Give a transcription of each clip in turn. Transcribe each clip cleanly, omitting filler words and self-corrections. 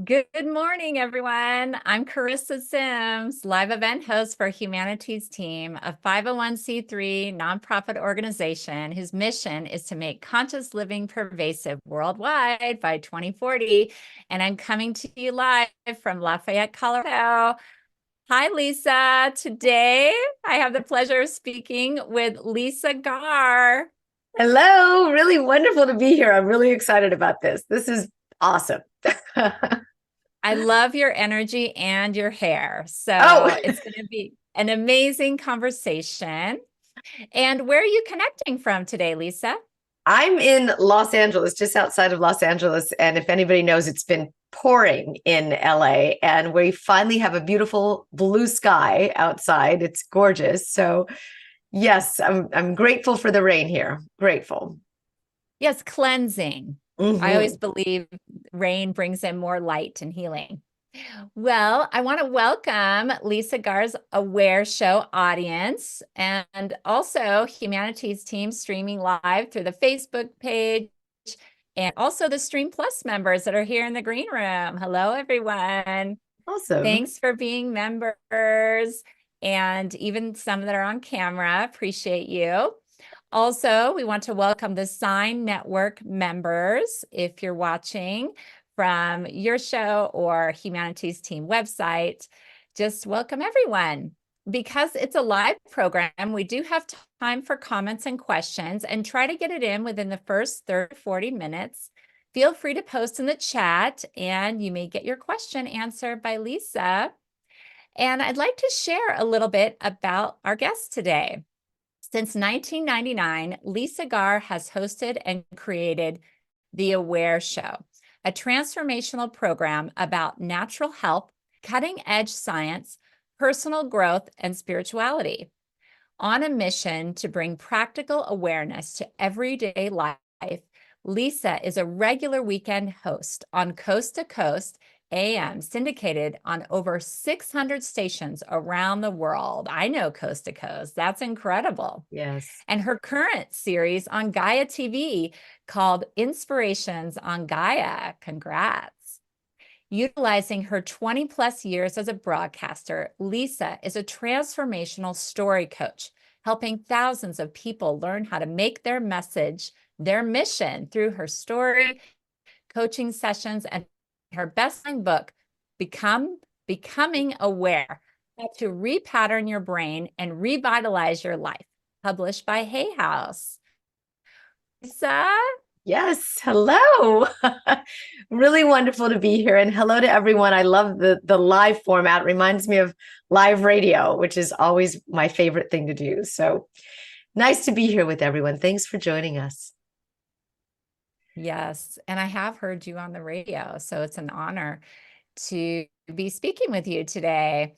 Good morning, everyone. I'm Charissa Sims, live event host for Humanities Team, a 501c3 nonprofit organization whose mission is to make conscious living pervasive worldwide by 2040. And I'm coming to you live from Lafayette, Colorado. Hi, Lisa. Today, I have the pleasure of speaking with Lisa Garr. Hello, really wonderful to be here. I'm really excited about this. This is awesome. I love your energy and your hair. Oh, So it's going to be an amazing conversation. And where are you connecting from today, Lisa? I'm in Los Angeles, just outside of Los Angeles. And if anybody knows, it's been pouring in LA, and we finally have a beautiful blue sky outside. It's gorgeous. So, yes, I'm grateful for the rain here. Grateful. Yes, cleansing. I always Hmm. believe rain brings in more light and healing. Well, I want to welcome Lisa Garr's Aware Show audience and also Humanities Team streaming live through the Facebook page and also the Stream Plus members that are here in the green room. Hello, everyone. Awesome. Thanks for being members and even some that are on camera. Appreciate you. Also, we want to welcome the Sign Network members. If you're watching from your show or Humanities Team website, just welcome everyone. Because it's a live program, we do have time for comments and questions and try to get it in within the first 30, 40 minutes. Feel free to post in the chat and you may get your question answered by Lisa. And I'd like to share a little bit about our guest today. Since 1999, Lisa Garr has hosted and created The Aware Show, a transformational program about natural health, cutting-edge science, personal growth, and spirituality. On a mission to bring practical awareness to everyday life, Lisa is a regular weekend host on Coast to Coast AM, syndicated on over 600 stations around the world. I know Coast to Coast. That's incredible. Yes. And her current series on Gaia TV called Inspirations on Gaia. Congrats. Utilizing her 20 plus years as a broadcaster, Lisa is a transformational story coach, helping thousands of people learn how to make their message their mission through her story, coaching sessions, and her best-selling book, Becoming Aware, How to Repattern Your Brain and Revitalize Your Life, published by Hay House. Lisa? Yes, hello. Really wonderful to be here. And hello to everyone. I love the live format. It reminds me of live radio, which is always my favorite thing to do. So nice to be here with everyone. Thanks for joining us. Yes, and I have heard you on the radio, so it's an honor to be speaking with you today.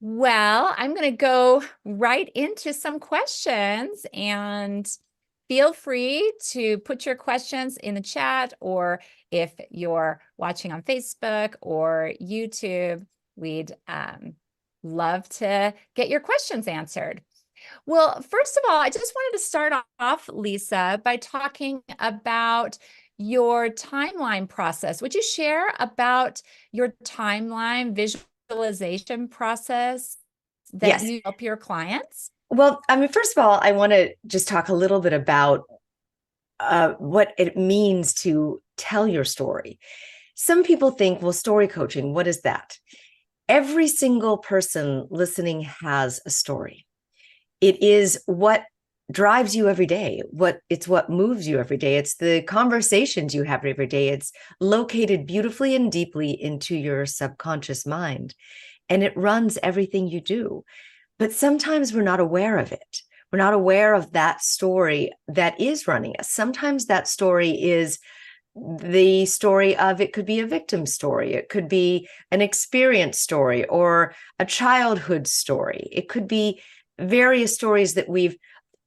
Well, I'm going to go right into some questions and feel free to put your questions in the chat, or if you're watching on Facebook or YouTube, we'd love to get your questions answered. Well, first of all, I just wanted to start off, Lisa, by talking about your timeline process. Would you share about your timeline visualization process that Yes. you help your clients? Well, I mean, first of all, I want to just talk a little bit about what it means to tell your story. Some people think, well, story coaching, what is that? Every single person listening has a story. It is what drives you every day. It's what moves you every day. It's the conversations you have every day. It's located beautifully and deeply into your subconscious mind, and it runs everything you do. But sometimes we're not aware of it. We're not aware of that story that is running us. Sometimes that story is the story of, it could be a victim story, it could be an experience story or a childhood story. It could be various stories that we're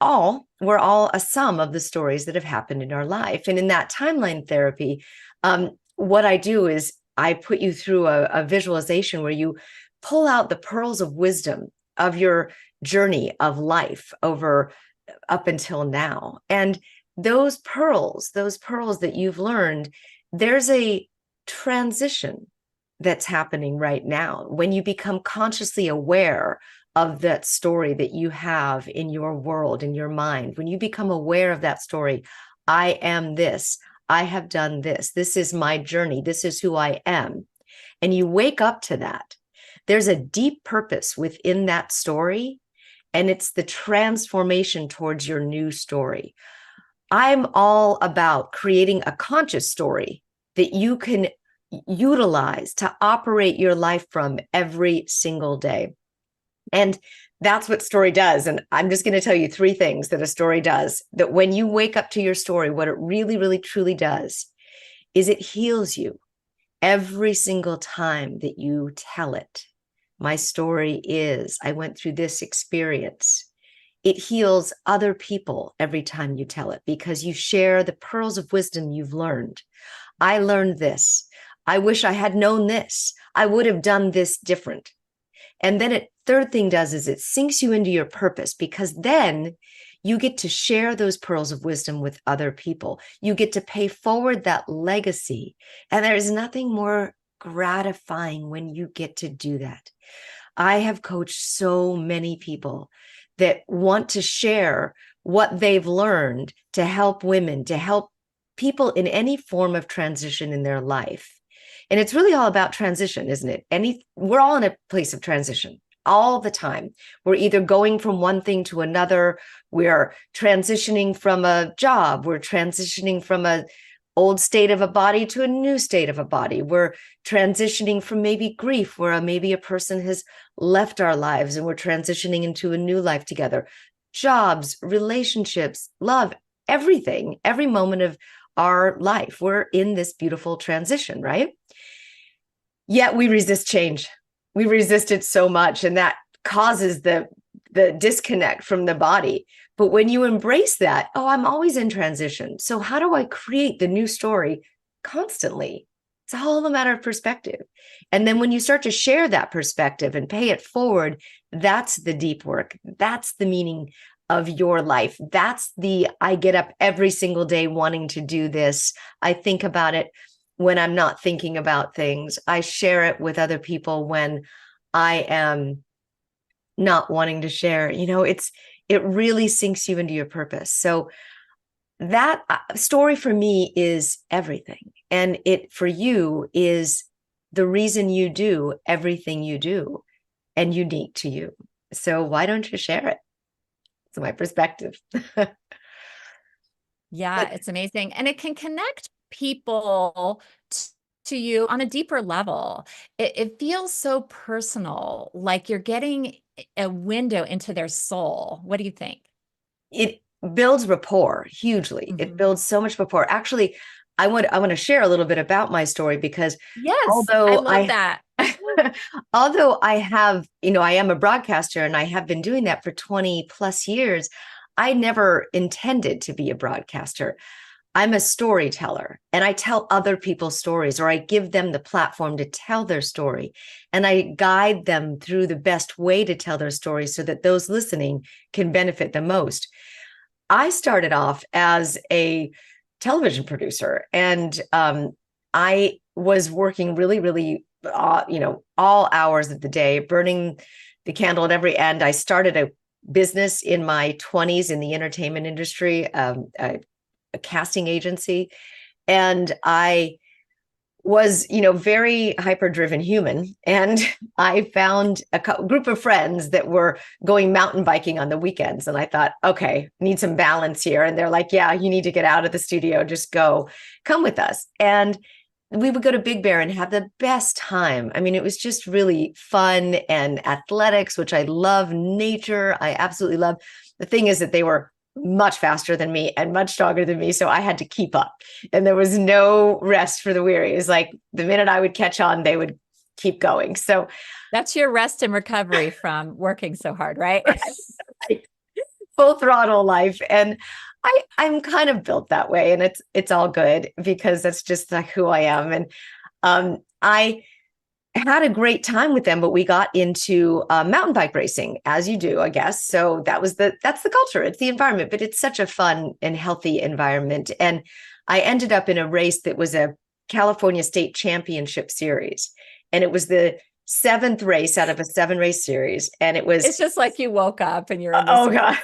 all a sum of the stories that have happened in our life. And in that timeline therapy, what I do is I put you through a visualization where you pull out the pearls of wisdom of your journey of life over up until now. And those pearls that you've learned, there's a transition that's happening right now. When you become consciously aware of that story that you have in your world, in your mind, when you become aware of that story, I am this, I have done this, this is my journey, this is who I am, and you wake up to that, there's a deep purpose within that story, and it's the transformation towards your new story. I'm all about creating a conscious story that you can utilize to operate your life from every single day. And that's what story does. And I'm just going to tell you 3 things that a story does, that when you wake up to your story, what it really, really, truly does is it heals you every single time that you tell it. My story is, I went through this experience. It heals other people every time you tell it, because you share the pearls of wisdom you've learned. I learned this. I wish I had known this. I would have done this different. And then third thing does is it sinks you into your purpose, because then you get to share those pearls of wisdom with other people. You get to pay forward that legacy. And there is nothing more gratifying when you get to do that. I have coached so many people that want to share what they've learned to help women, to help people in any form of transition in their life. And it's really all about transition, isn't it? We're all in a place of transition all the time. We're either going from one thing to another. We're transitioning from a job. We're transitioning from an old state of a body to a new state of a body. We're transitioning from maybe grief, where maybe a person has left our lives and we're transitioning into a new life together. Jobs, relationships, love, everything, every moment of our life, we're in this beautiful transition, right? Yet we resist change. We resist it so much, and that causes the disconnect from the body. But when you embrace that, oh, I'm always in transition. So how do I create the new story constantly? It's all a matter of perspective. And then when you start to share that perspective and pay it forward, that's the deep work. That's the meaning of your life. That's I get up every single day wanting to do this. I think about it when I'm not thinking about things. I share it with other people when I am not wanting to share. It really sinks you into your purpose. So that story for me is everything. And it for you is the reason you do everything you do, and unique to you. So why don't you share it? It's my perspective. Yeah, it's amazing. And it can connect people to you on a deeper level. It feels so personal, like you're getting a window into their soul. What do you think? It builds rapport hugely. It builds so much rapport. Actually, I want to share a little bit about my story, because Yes, I love that. although I have, I am a broadcaster and I have been doing that for 20 plus years, I never intended to be a broadcaster. I'm a storyteller, and I tell other people's stories, or I give them the platform to tell their story. And I guide them through the best way to tell their story so that those listening can benefit the most. I started off as a television producer, and I was working really, really, all hours of the day, burning the candle at every end. I started a business in my 20s in the entertainment industry, a casting agency. And I was, very hyper-driven human. And I found a group of friends that were going mountain biking on the weekends. And I thought, okay, need some balance here. And they're like, yeah, you need to get out of the studio. Just come with us. And we would go to Big Bear and have the best time. I mean, it was just really fun, and athletics, which I love, nature, I absolutely love. The thing is that they were much faster than me and much stronger than me. So I had to keep up, and there was no rest for the weary. It was like the minute I would catch on, they would keep going. So that's your rest and recovery from working so hard, right? Right. Full throttle life. And I'm kind of built that way, and it's all good, because that's just like who I am. And I had a great time with them, but we got into mountain bike racing, as you do, I guess. So that's the culture. It's the environment, but it's such a fun and healthy environment. And I ended up in a race that was a California State Championship Series. And it was the 7th race out of a 7-race series. And it was, It's just like you woke up and you're in this oh God.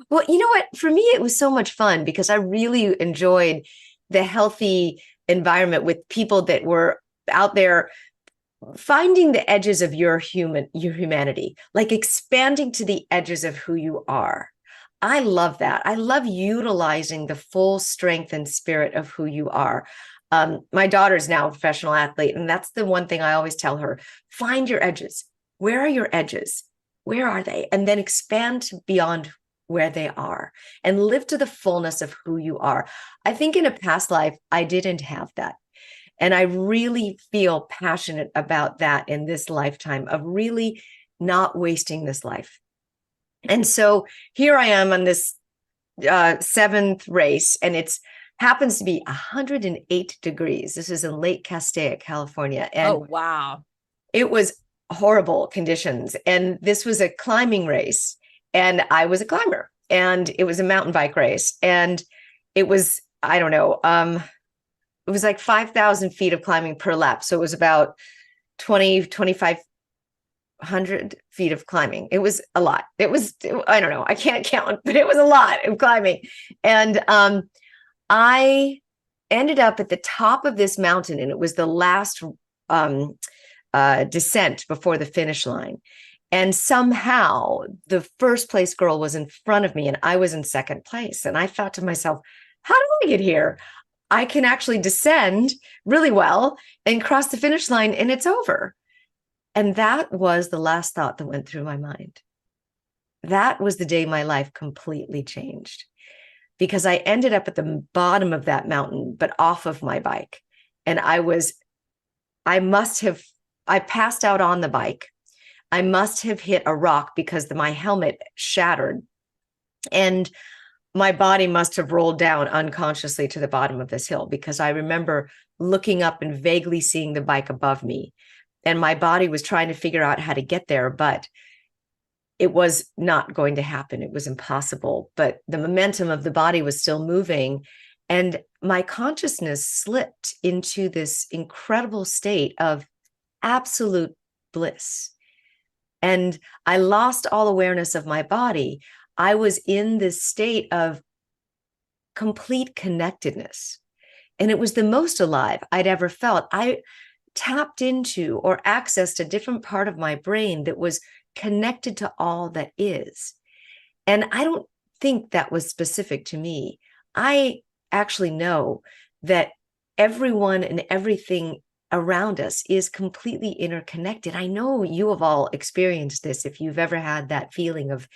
Well, you know what? For me, it was so much fun because I really enjoyed the healthy environment with people that were out there finding the edges of your humanity, like expanding to the edges of who you are. I love that. I love utilizing the full strength and spirit of who you are. My daughter's now a professional athlete, and that's the one thing I always tell her: find your edges. Where are your edges? Where are they? And then expand beyond where they are and live to the fullness of who you are. I think in a past life, I didn't have that. And I really feel passionate about that in this lifetime, of really not wasting this life. And so here I am on this 7th race, and it's happens to be 108 degrees. This is in Lake Castaic, California. And oh, wow. It was horrible conditions. And this was a climbing race. And I was a climber, and it was a mountain bike race. And it was, I don't know, it was like 5,000 feet of climbing per lap. So it was about 2,500 feet of climbing. It was a lot. It was, I don't know, I can't count, but it was a lot of climbing. And I ended up at the top of this mountain, and it was the last descent before the finish line. And somehow the first place girl was in front of me, and I was in second place. And I thought to myself, how did I get here? I can actually descend really well and cross the finish line, and it's over. And that was the last thought that went through my mind. That was the day my life completely changed, because I ended up at the bottom of that mountain, but off of my bike. And I passed out on the bike. I must have hit a rock because my helmet shattered. And my body must have rolled down unconsciously to the bottom of this hill, because I remember looking up and vaguely seeing the bike above me. And my body was trying to figure out how to get there, but it was not going to happen. It was impossible. But the momentum of the body was still moving. And my consciousness slipped into this incredible state of absolute bliss. And I lost all awareness of my body. I was in this state of complete connectedness. And it was the most alive I'd ever felt. I tapped into or accessed a different part of my brain that was connected to all that is. And I don't think that was specific to me. I actually know that everyone and everything around us is completely interconnected. I know you have all experienced this, if you've ever had that feeling of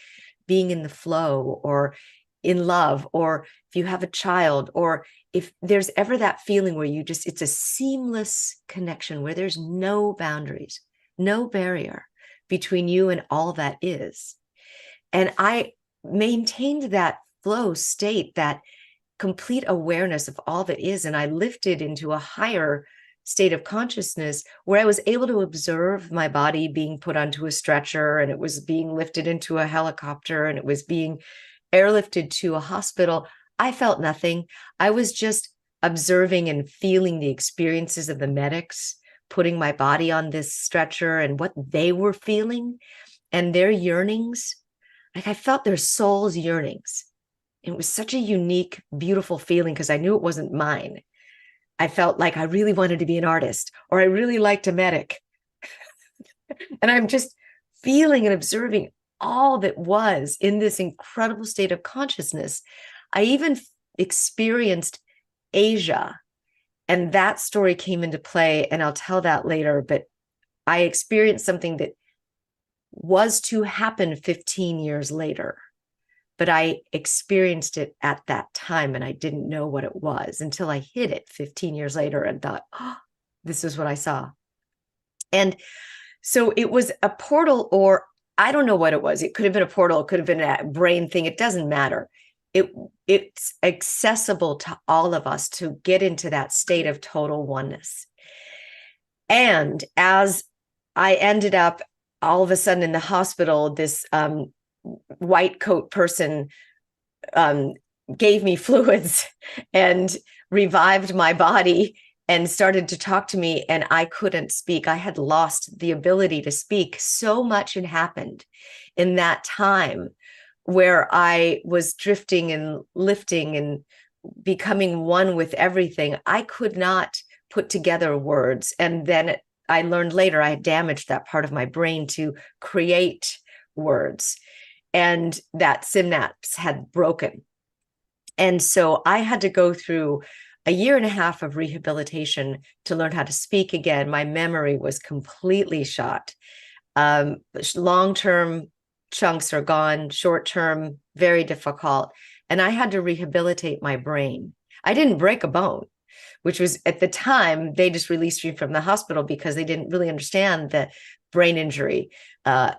being in the flow or in love, or if you have a child, or if there's ever that feeling where it's a seamless connection where there's no boundaries, no barrier between you and all that is. And I maintained that flow state, that complete awareness of all that is. And I lifted into a higher state of consciousness where I was able to observe my body being put onto a stretcher, and it was being lifted into a helicopter, and it was being airlifted to a hospital. I felt nothing. I was just observing and feeling the experiences of the medics putting my body on this stretcher and what they were feeling and their yearnings. Like I felt their soul's yearnings. It was such a unique, beautiful feeling because I knew it wasn't mine. I felt like I really wanted to be an artist, or I really liked a medic. And I'm just feeling and observing all that was in this incredible state of consciousness. I even experienced Asia, and that story came into play, and I'll tell that later, but I experienced something that was to happen 15 years later. But I experienced it at that time, and I didn't know what it was until I hit it 15 years later and thought, oh, this is what I saw. And so it was a portal, or I don't know what it was. It could have been a portal. It could have been a brain thing. It doesn't matter. It's accessible to all of us to get into that state of total oneness. And as I ended up all of a sudden in the hospital, this white coat person gave me fluids and revived my body and started to talk to me, and I couldn't speak. I had lost the ability to speak. So much had happened in that time where I was drifting and lifting and becoming one with everything. I could not put together words. And then I learned later I had damaged that part of my brain to create words, and that synapse had broken. And so I had to go through a year and a half of rehabilitation to learn how to speak again. My memory was completely shot. Long-term chunks are gone, short-term, very difficult. And I had to rehabilitate my brain. I didn't break a bone, which was at the time, they just released me from the hospital because they didn't really understand the brain injury, the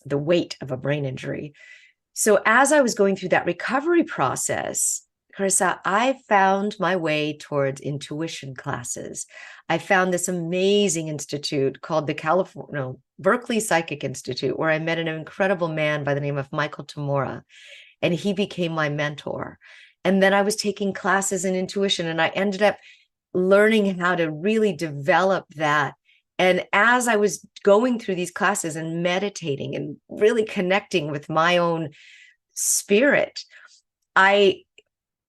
weight of a brain injury. So as I was going through that recovery process, Charissa, I found my way towards intuition classes. I found this amazing institute called the Berkeley Psychic Institute, where I met an incredible man by the name of Michael Tamura, and he became my mentor. And then I was taking classes in intuition, and I ended up learning how to really develop that. And as I was going through these classes and meditating and really connecting with my own spirit, I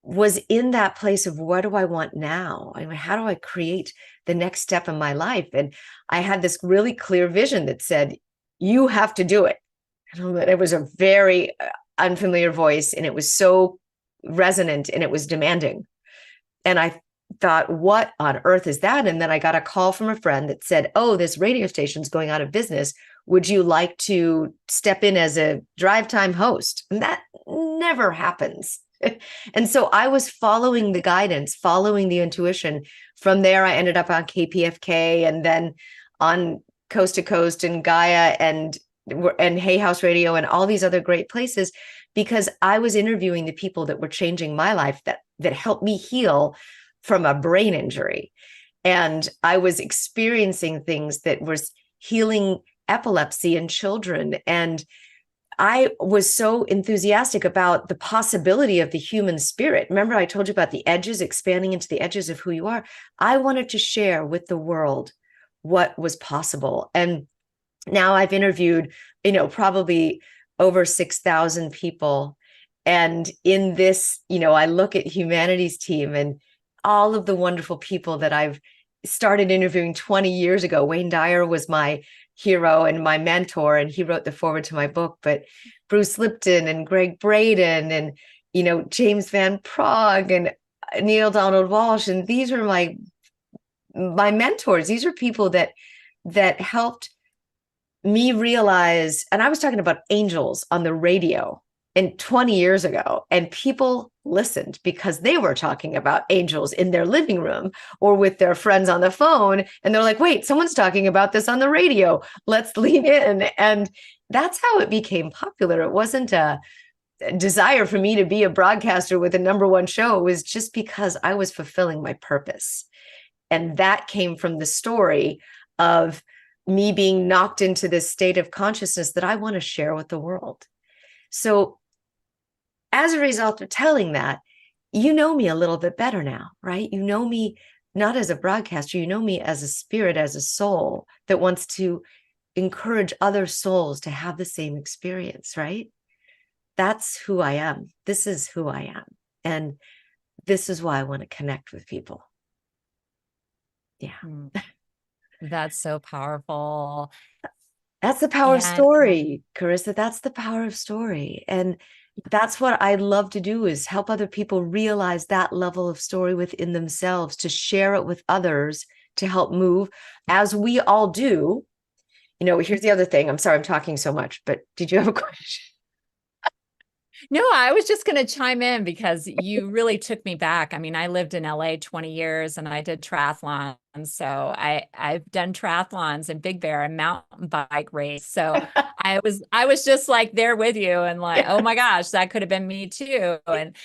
was in that place of, what do I want now? I mean, how do I create the next step in my life? And I had this really clear vision that said, you have to do it. And it was a very unfamiliar voice, and it was so resonant, and it was demanding. And I thought, what on earth is that? And then I got a call from a friend that said, oh, this radio station's going out of business. Would you like to step in as a drive time host? And that never happens. And so I was following the guidance, following the intuition. From there, I ended up on KPFK, and then on Coast to Coast and Gaia and Hay House Radio and all these other great places, because I was interviewing the people that were changing my life, that helped me heal from a brain injury. And I was experiencing things that was healing epilepsy in children. And I was so enthusiastic about the possibility of the human spirit. Remember, I told you about the edges, expanding into the edges of who you are. I wanted to share with the world what was possible. And now I've interviewed, probably over 6,000 people. And in this, I look at Humanity's team and all of the wonderful people that I've started interviewing 20 years ago. Wayne Dyer was my hero and my mentor, and he wrote the foreword to my book. But Bruce Lipton and Greg Braden and, James Van Praagh and Neil Donald Walsh. And these are my mentors. These are people that helped me realize, and I was talking about angels on the radio and 20 years ago, and people listened because they were talking about angels in their living room or with their friends on the phone. And they're like, wait, someone's talking about this on the radio. Let's lean in. And that's how it became popular. It wasn't a desire for me to be a broadcaster with a #1 show. It was just because I was fulfilling my purpose. And that came from the story of me being knocked into this state of consciousness that I want to share with the world. So as a result of telling that, you know me a little bit better now, right? You know me not as a broadcaster, you know me as a spirit, as a soul that wants to encourage other souls to have the same experience, right? That's who I am. This is who I am. And this is why I want to connect with people. Yeah. That's so powerful. That's the power of story, Charissa. That's the power of story. And that's what I love to do, is help other people realize that level of story within themselves, to share it with others, to help move, as we all do. Here's the other thing. I'm sorry I'm talking so much, but did you have a question? No, I was just going to chime in because you really took me back. I mean, I lived in LA 20 years and I did triathlons. So I've done triathlons and Big Bear and mountain bike race. So I was just like there with you and like, oh my gosh, that could have been me too. And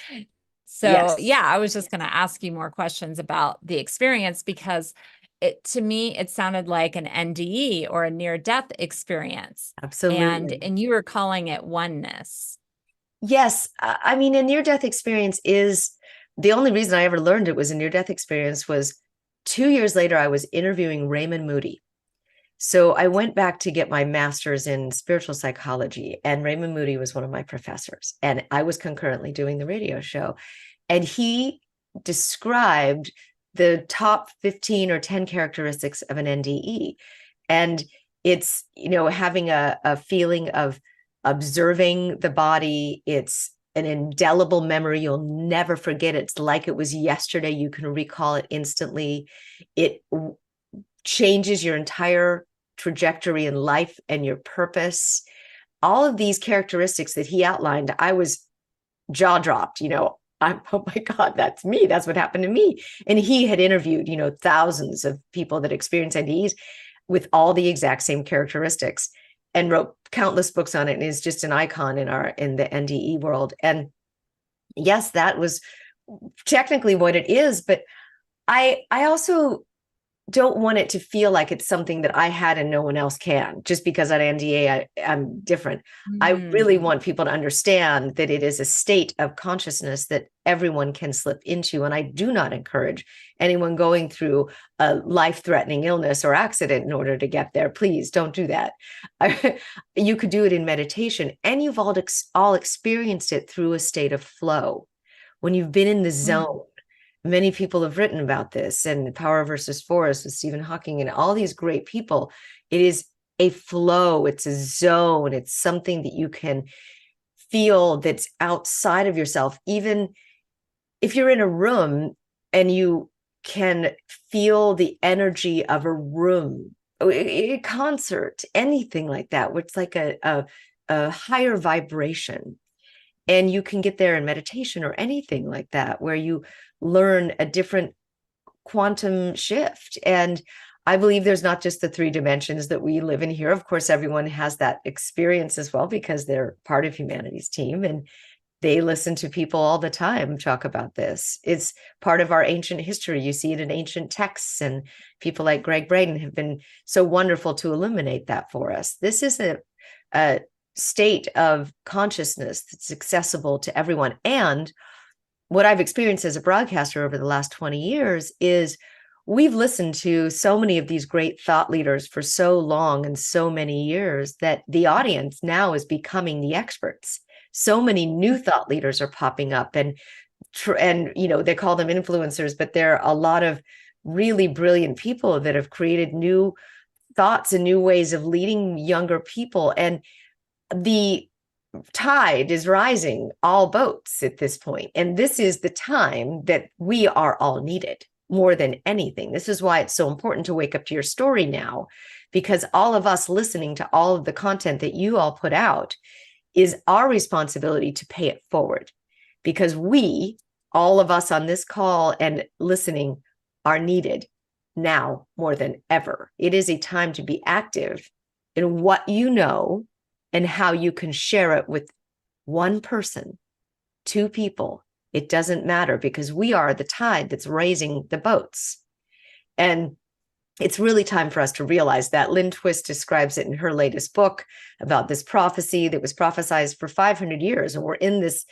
so, Yes. Yeah, I was just going to ask you more questions about the experience, because to me, it sounded like an NDE or a near-death experience. Absolutely. And you were calling it oneness. Yes. I mean, a near-death experience is the only reason I ever learned it was a near-death experience was 2 years later, I was interviewing Raymond Moody. So I went back to get my master's in spiritual psychology, and Raymond Moody was one of my professors. And I was concurrently doing the radio show. And he described the top 15 or 10 characteristics of an NDE. And it's, having a feeling of observing the body. It's an indelible memory you'll never forget. It's like it was yesterday. You can recall it instantly. It changes your entire trajectory in life and your purpose. All of these characteristics that he outlined, I was jaw dropped. Oh my God, that's me. That's what happened to me. And he had interviewed, thousands of people that experience NDEs with all the exact same characteristics, and wrote countless books on it, and is just an icon in the NDE world. And yes, that was technically what it is, but I also don't want it to feel like it's something that I had and no one else can, just because at NDA I'm different. I really want people to understand that it is a state of consciousness that everyone can slip into. And I do not encourage anyone going through a life-threatening illness or accident in order to get there. Please don't do that. You could do it in meditation, and you've all experienced it through a state of flow. When you've been in the zone, many people have written about this, and Power versus Force with Stephen Hawking and all these great people. It is a flow. It's a zone. It's something that you can feel that's outside of yourself. Even if you're in a room and you can feel the energy of a room, a concert, anything like that, where it's like a higher vibration. And you can get there in meditation or anything like that, where you learn a different quantum shift. And I believe there's not just the 3 dimensions that we live in here. Of course, everyone has that experience as well, because they're part of humanity's team, and they listen to people all the time talk about this. It's part of our ancient history. You see it in ancient texts, and people like Greg Braden have been so wonderful to illuminate that for us. This is a state of consciousness that's accessible to everyone. And what I've experienced as a broadcaster over the last 20 years is we've listened to so many of these great thought leaders for so long and so many years that the audience now is becoming the experts. So many new thought leaders are popping up, and they call them influencers, but there are a lot of really brilliant people that have created new thoughts and new ways of leading younger people. And the tide is rising all boats at this point. And this is the time that we are all needed more than anything. This is why it's so important to wake up to your story now, because all of us listening to all of the content that you all put out is our responsibility to pay it forward, because we, all of us on this call and listening, are needed now more than ever. It is a time to be active in what you know and how you can share it with one person, 2 people. It doesn't matter, because we are the tide that's raising the boats. And it's really time for us to realize that. Lynn Twist describes it in her latest book about this prophecy that was prophesized for 500 years. And we're in this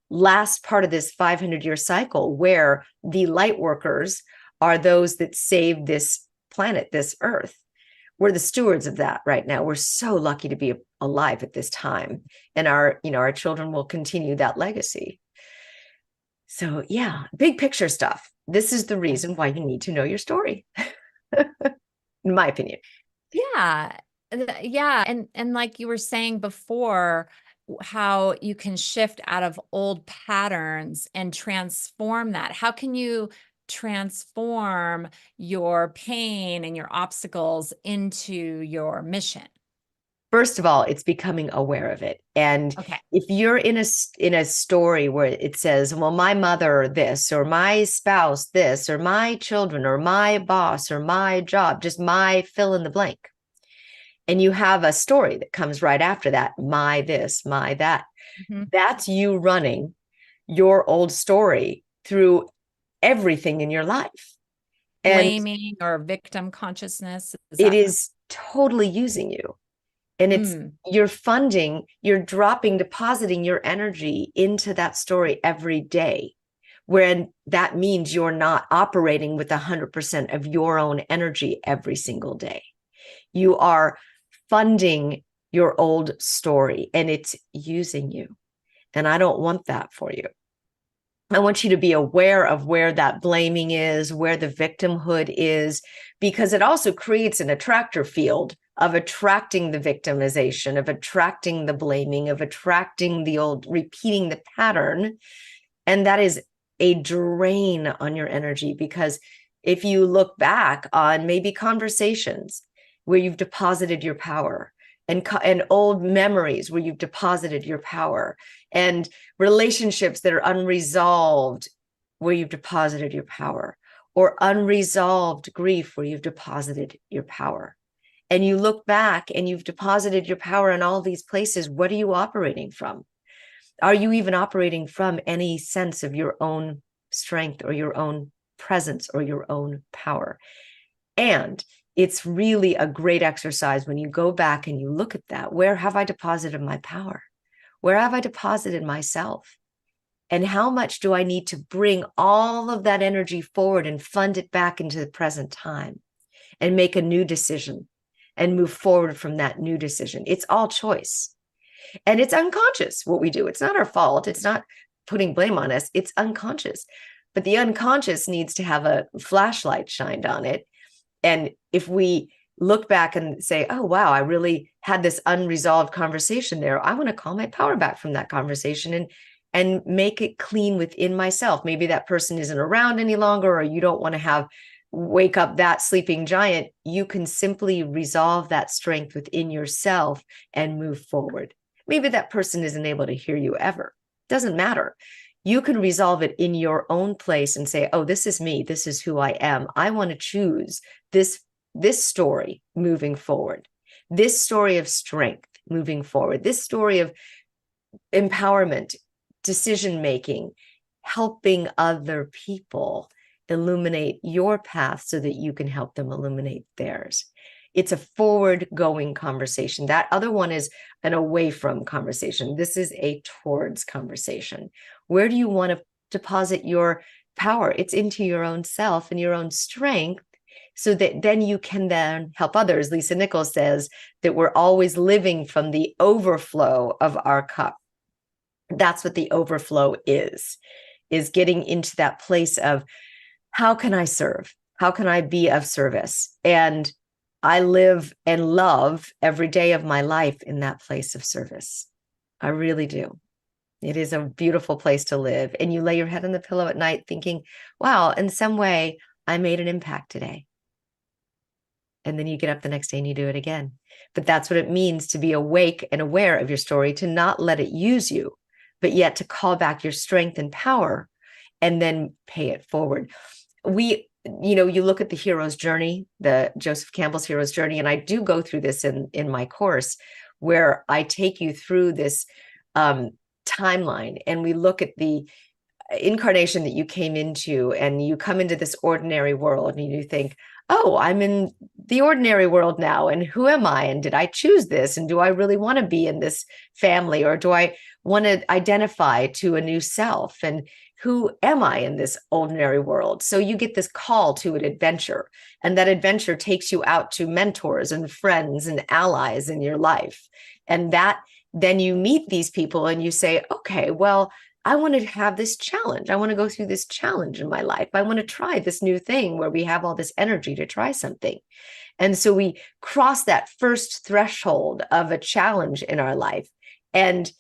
last part of this 500-year cycle where the light workers are those that save this planet, this earth. We're the stewards of that right now. We're so lucky to be alive at this time, and our children will continue that legacy. So yeah, big picture stuff. This is the reason why you need to know your story, in my opinion. Yeah. Yeah. And like you were saying before, how you can shift out of old patterns and transform that. How can you transform your pain and your obstacles into your mission? First of all, it's becoming aware of it. And if you're in a story where it says, well, my mother this, or my spouse this, or my children, or my boss, or my job, just my fill in the blank, and you have a story that comes right after that, my this, my that, that's you running your old story through everything in your life. Blaming or victim consciousness. It is totally using you. And it's you're depositing your energy into that story every day. wherein that means you're not operating with 100% of your own energy every single day. You are funding your old story and it's using you. And I don't want that for you. I want you to be aware of where that blaming is, where the victimhood is, because it also creates an attractor field of attracting the victimization, of attracting the blaming, of attracting the old, repeating the pattern. And that is a drain on your energy, because if you look back on maybe conversations where you've deposited your power, and old memories where you've deposited your power, and relationships that are unresolved where you've deposited your power, or unresolved grief where you've deposited your power, and you look back and you've deposited your power in all these places, what are you operating from? Are you even operating from any sense of your own strength or your own presence or your own power? And it's really a great exercise when you go back and you look at that. Where have I deposited my power? Where have I deposited myself? And how much do I need to bring all of that energy forward and fund it back into the present time and make a new decision and move forward from that new decision? It's all choice. And it's unconscious what we do. It's not our fault. It's not putting blame on us. It's unconscious. But the unconscious needs to have a flashlight shined on it. And if we look back and say, oh, wow, I really had this unresolved conversation there, I want to call my power back from that conversation and make it clean within myself. Maybe that person isn't around any longer, or you don't want to wake up that sleeping giant. You can simply resolve that strength within yourself and move forward. Maybe that person isn't able to hear you ever. Doesn't matter. You can resolve it in your own place and say, oh, this is me. This is who I am. I want to choose this story moving forward, this story of strength moving forward, this story of empowerment, decision-making, helping other people illuminate your path so that you can help them illuminate theirs. It's a forward-going conversation. That other one is an away from conversation. This is a towards conversation. Where do you want to deposit your power? It's into your own self and your own strength, so that then you can then help others. Lisa Nichols says that we're always living from the overflow of our cup. That's what the overflow is getting into that place of, how can I serve? How can I be of service? And I live and love every day of my life in that place of service. I really do. It is a beautiful place to live. And you lay your head on the pillow at night thinking, wow, in some way, I made an impact today. And then you get up the next day and you do it again. But that's what it means to be awake and aware of your story, to not let it use you, but yet to call back your strength and power and then pay it forward. You look at the hero's journey, the Joseph Campbell's hero's journey, and I do go through this in my course, where I take you through this timeline, and we look at the incarnation that you came into, and you come into this ordinary world, and you think, oh, I'm in the ordinary world now, and who am I? And did I choose this? And do I really want to be in this family? Or do I want to identify to a new self? And who am I in this ordinary world? So you get this call to an adventure, and that adventure takes you out to mentors and friends and allies in your life. And that then you meet these people and you say, okay, well, I want to have this challenge. I want to go through this challenge in my life. I want to try this new thing where we have all this energy to try something. And so we cross that first threshold of a challenge in our life, and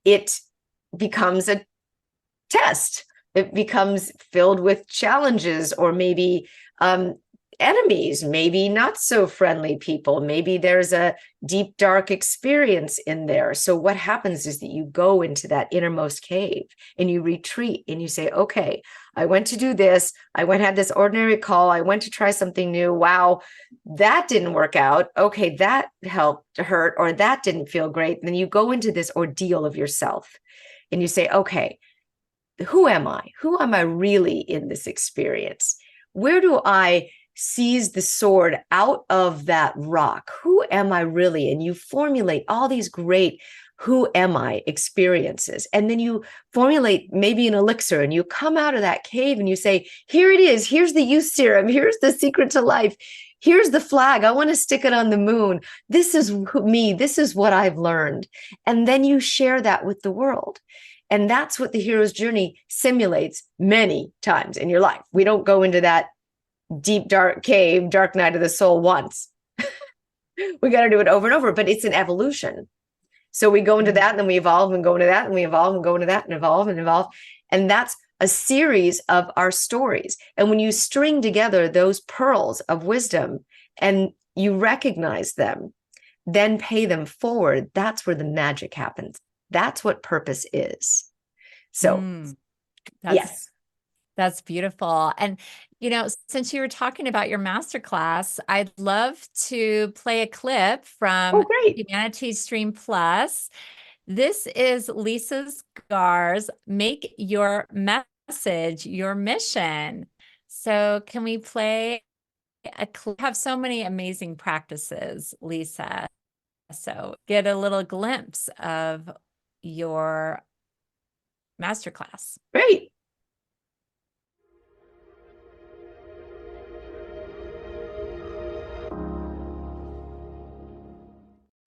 it becomes a test. It becomes filled with challenges, or maybe enemies, maybe not so friendly people. Maybe there's a deep, dark experience in there. So what happens is that you go into that innermost cave and you retreat and you say, okay, I went to do this. Had this ordinary call. I went to try something new. Wow, that didn't work out. Okay, that hurt, or that didn't feel great. And then you go into this ordeal of yourself and you say, okay, who am I? Who am I really in this experience? Where do I seize the sword out of that rock? Who am I really? And you formulate all these great who am I experiences. And then you formulate maybe an elixir and you come out of that cave and you say, here it is. Here's the youth serum. Here's the secret to life. Here's the flag. I want to stick it on the moon. This is me. This is what I've learned. And then you share that with the world. And that's what the hero's journey simulates many times in your life. We don't go into that deep, dark cave, dark night of the soul once. We got to do it over and over, but it's an evolution. So we go into that and then we evolve and go into that and we evolve and go into that and evolve and evolve. And that's a series of our stories. And when you string together those pearls of wisdom and you recognize them, then pay them forward, that's where the magic happens. That's what purpose is. So, yes. That's beautiful. And, since you were talking about your masterclass, I'd love to play a clip from Humanities Stream Plus. This is Lisa Garr's Make Your Message Your Mission. So can we play a clip? Have so many amazing practices, Lisa. So get a little glimpse of your masterclass. Great.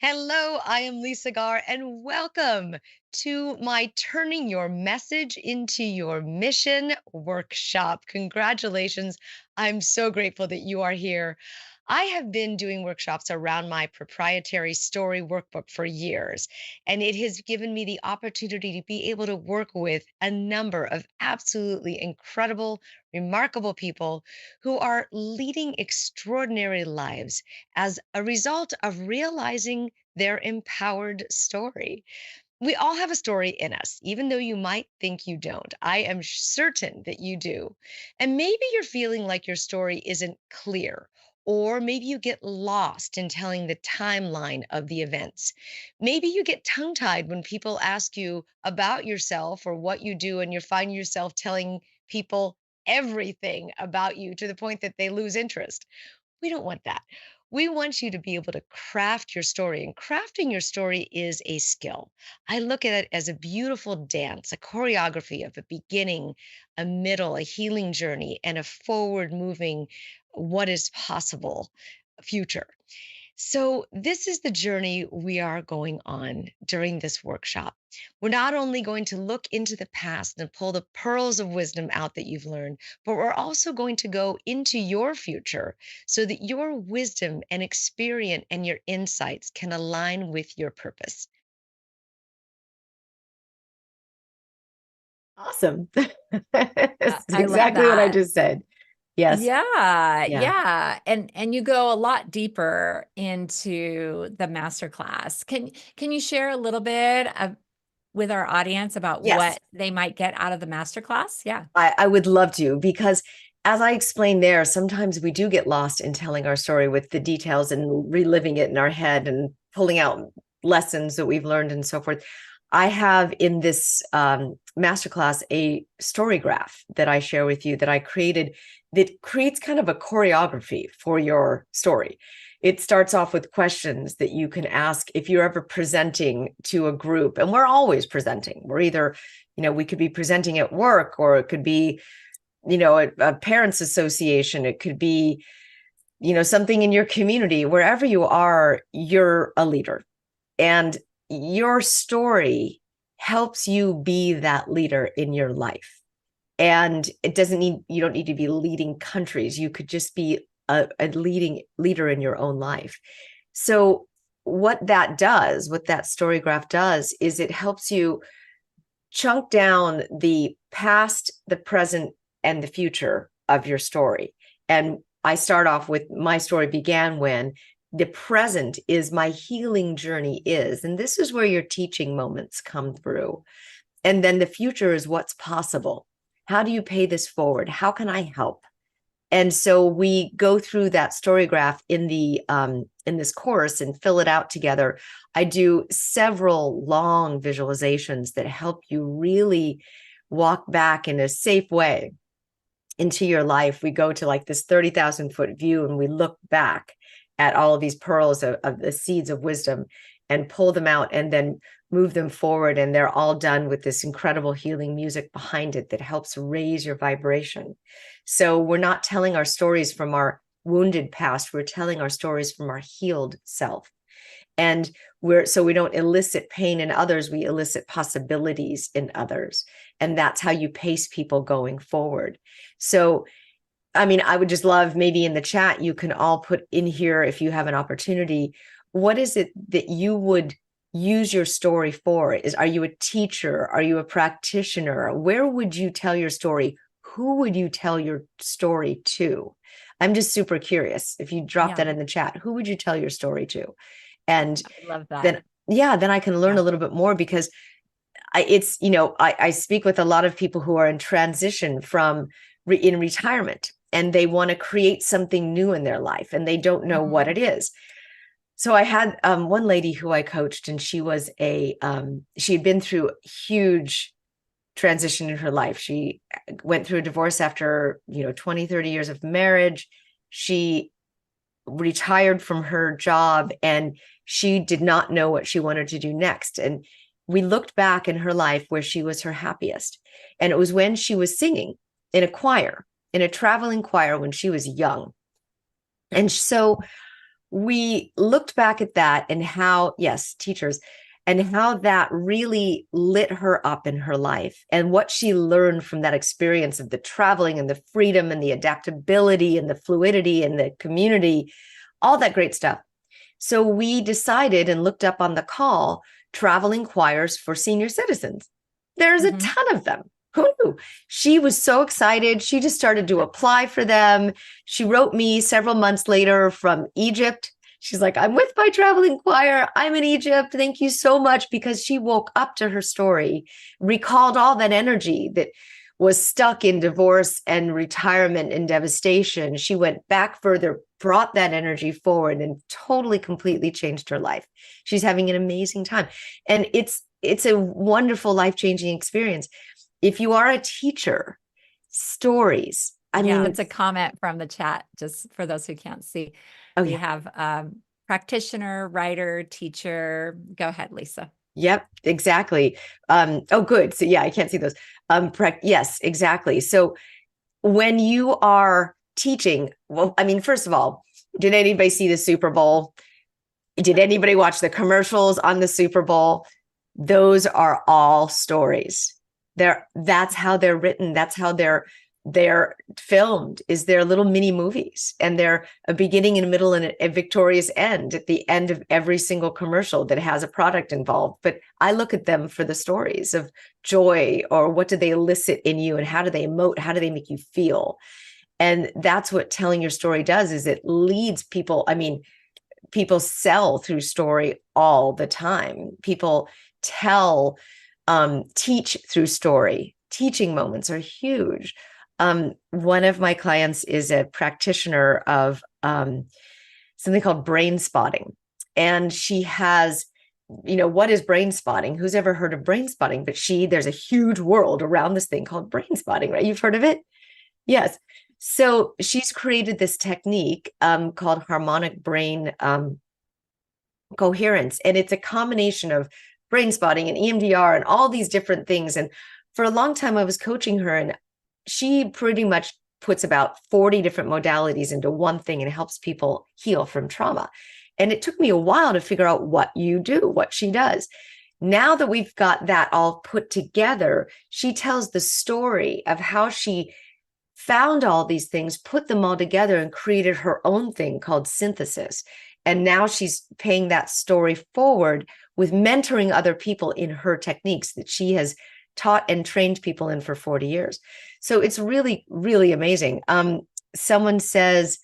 Hello, I am Lisa Garr, and welcome to my Turning Your Message into Your Mission workshop. Congratulations. I'm so grateful that you are here. I have been doing workshops around my proprietary story workbook for years, and it has given me the opportunity to be able to work with a number of absolutely incredible, remarkable people who are leading extraordinary lives as a result of realizing their empowered story. We all have a story in us, even though you might think you don't. I am certain that you do. And maybe you're feeling like your story isn't clear, or maybe you get lost in telling the timeline of the events. Maybe you get tongue-tied when people ask you about yourself or what you do, and you find yourself telling people everything about you to the point that they lose interest. We don't want that. We want you to be able to craft your story, and crafting your story is a skill. I look at it as a beautiful dance, a choreography of a beginning, a middle, a healing journey, and a forward moving, what is possible future. So, this is the journey we are going on during this workshop. We're not only going to look into the past and pull the pearls of wisdom out that you've learned, but we're also going to go into your future so that your wisdom and experience and your insights can align with your purpose. Awesome. That's I love exactly what I that. just said. Yes. Yeah. And you go a lot deeper into the masterclass. Can you share a little bit with our audience about Yes. what they might get out of the masterclass? Yeah. I would love to, because as I explained there, sometimes we do get lost in telling our story with the details and reliving it in our head and pulling out lessons that we've learned and so forth. I have in this masterclass a story graph that I share with you that I created that creates kind of a choreography for your story. It starts off with questions that you can ask if you're ever presenting to a group. And we're always presenting. We're either, we could be presenting at work, or it could be, a parents association. It could be, something in your community. Wherever you are, you're a leader. And your story helps you be that leader in your life. And you don't need to be leading countries. You could just be a leading leader in your own life. So what that story graph does is it helps you chunk down the past, the present, and the future of your story. And I start off with my story began when. The present is my healing journey is, and this is where your teaching moments come through. And then the future is what's possible. How do you pay this forward? How can I help? And so we go through that story graph in this course and fill it out together. I do several long visualizations that help you really walk back in a safe way into your life. We go to like this 30,000 foot view and we look back at all of these pearls of the seeds of wisdom. and pull them out and then move them forward. And they're all done with this incredible healing music behind it that helps raise your vibration. So we're not telling our stories from our wounded past. We're telling our stories from our healed self. And so we don't elicit pain in others, we elicit possibilities in others. And that's how you pace people going forward. So, I mean, I would just love, maybe in the chat, you can all put in here, if you have an opportunity, what is it that you would use your story for? Are you a teacher? Are you a practitioner? Where would you tell your story? Who would you tell your story to? I'm just super curious. If you drop that in the chat, who would you tell your story to? And I love that. Then I can learn a little bit more, because I speak with a lot of people who are in transition from in retirement, and they want to create something new in their life and they don't know what it is. So I had one lady who I coached, and she was she had been through a huge transition in her life. She went through a divorce after 20, 30 years of marriage. She retired from her job, and she did not know what she wanted to do next. And we looked back in her life where she was her happiest. And it was when she was singing in a choir, in a traveling choir, when she was young. And so we looked back at that, and how, yes, teachers, and how that really lit her up in her life, and what she learned from that experience of the traveling and the freedom and the adaptability and the fluidity and the community, all that great stuff. So we decided and looked up on the call traveling choirs for senior citizens. There's a ton of them. Who knew? She was so excited. She just started to apply for them. She wrote me several months later from Egypt. She's like, I'm with my traveling choir. I'm in Egypt. Thank you so much. Because she woke up to her story, recalled all that energy that was stuck in divorce and retirement and devastation. She went back further, brought that energy forward, and totally, completely changed her life. She's having an amazing time. And it's a wonderful, life-changing experience. If you are a teacher, stories. I mean, it's a comment from the chat, just for those who can't see. We have practitioner, writer, teacher. Go ahead, Lisa. Yep, exactly. Oh, good. So yeah, I can't see those. Yes, exactly. So when you are teaching, well, I mean, first of all, did anybody see the Super Bowl? Did anybody watch the commercials on the Super Bowl? Those are all stories. That's how they're written. That's how they're filmed, is they're little mini movies, and they're a beginning and a middle and a victorious end at the end of every single commercial that has a product involved. But I look at them for the stories of joy, or what do they elicit in you, and how do they emote? How do they make you feel? And that's what telling your story does, is it leads people. I mean, people sell through story all the time. People teach through story. Teaching moments are huge. One of my clients is a practitioner of something called brain spotting. And she has, what is brain spotting? Who's ever heard of brain spotting? But there's a huge world around this thing called brain spotting, right? You've heard of it? Yes. So she's created this technique called harmonic brain coherence. And it's a combination of brain spotting and EMDR and all these different things. And for a long time, I was coaching her, and she pretty much puts about 40 different modalities into one thing and helps people heal from trauma. And it took me a while to figure out what she does. Now that we've got that all put together, she tells the story of how she found all these things, put them all together, and created her own thing called synthesis. And now she's paying that story forward with mentoring other people in her techniques that she has taught and trained people in for 40 years. So it's really, really amazing. Someone says,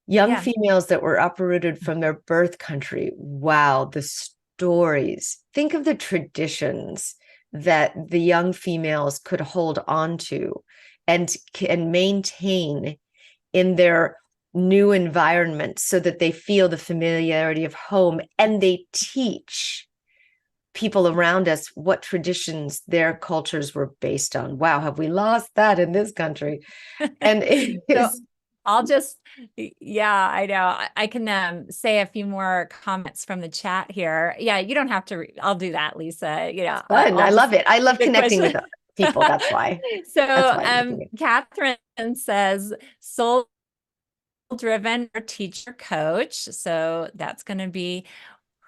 young females that were uprooted from their birth country. Wow, the stories. Think of the traditions that the young females could hold on to and can maintain in their new environment, so that they feel the familiarity of home, and they teach people around us what traditions their cultures were based on. Wow, have we lost that in this country? And I'll just, yeah, I know. I can say a few more comments from the chat here. Yeah, you don't have to. I'll do that, Lisa. Fun. I I'll love just it. I love the connecting with question. people. That's why. That's So, why I'm doing it. Catherine says soul driven or teacher coach. So that's going to be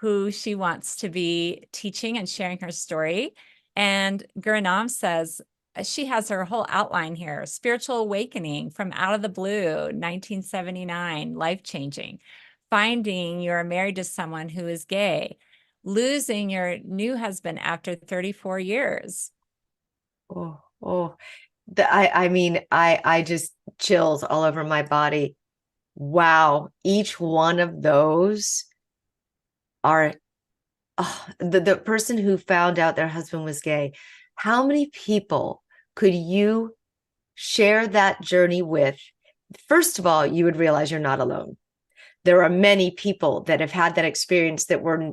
who she wants to be teaching and sharing her story. And Gurinam says she has her whole outline here: spiritual awakening from out of the blue, 1979, life-changing, finding you're married to someone who is gay, losing your new husband after 34 years. Oh. I mean, I just chills all over my body. Wow. Each one of those are the person who found out their husband was gay. How many people could you share that journey with? First of all, you would realize you're not alone. There are many people that have had that experience that were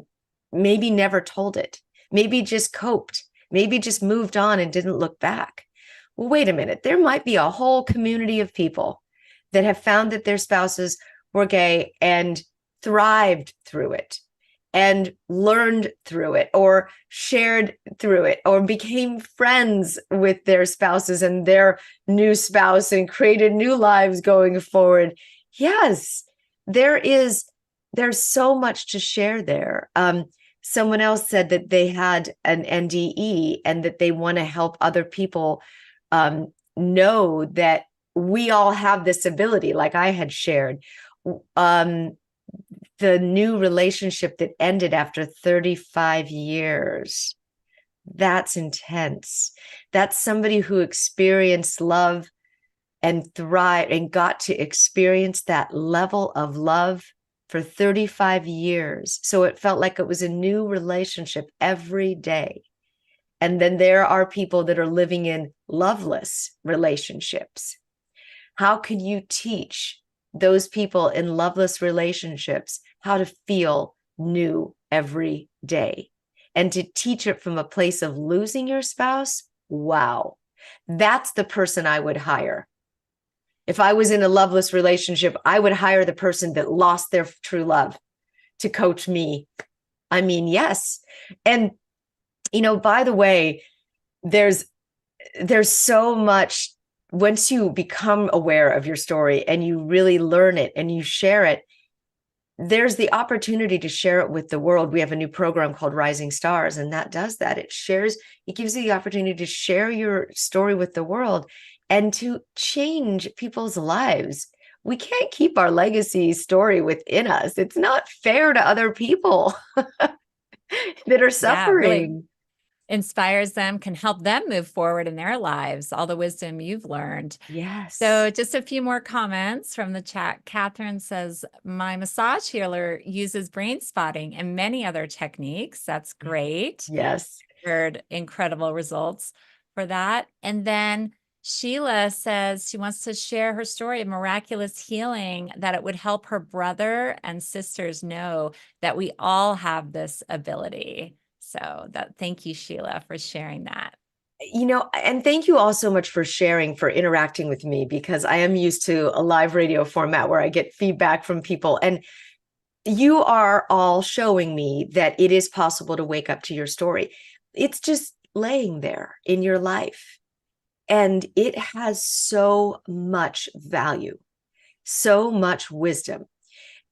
maybe never told it, maybe just coped, maybe just moved on and didn't look back. Well, wait a minute. There might be a whole community of people that have found that their spouses were gay and thrived through it and learned through it or shared through it or became friends with their spouses and their new spouse and created new lives going forward. Yes, there's so much to share there. Someone else said that they had an NDE and that they want to help other people know that we all have this ability, like I had shared. The new relationship that ended after 35 years, that's intense. That's somebody who experienced love and thrived and got to experience that level of love for 35 years. So it felt like it was a new relationship every day. And then there are people that are living in loveless relationships. How can you teach those people in loveless relationships how to feel new every day? And to teach it from a place of losing your spouse? Wow. That's the person I would hire. If I was in a loveless relationship, I would hire the person that lost their true love to coach me. I mean, yes. And by the way, there's so much. Once you become aware of your story and you really learn it and you share it, there's the opportunity to share it with the world. We have a new program called Rising Stars, and that does that. It gives you the opportunity to share your story with the world and to change people's lives. We can't keep our legacy story within us. It's not fair to other people that are suffering. Really inspires them, can help them move forward in their lives, all the wisdom you've learned. Yes. So just a few more comments from the chat. Catherine says, my massage healer uses brain spotting and many other techniques. That's great. Yes. Heard incredible results for that. And then Sheila says she wants to share her story of miraculous healing, that it would help her brother and sisters know that we all have this ability. So thank you, Sheila, for sharing that. And thank you all so much for sharing, for interacting with me, because I am used to a live radio format where I get feedback from people. And you are all showing me that it is possible to wake up to your story. It's just laying there in your life. And it has so much value, so much wisdom.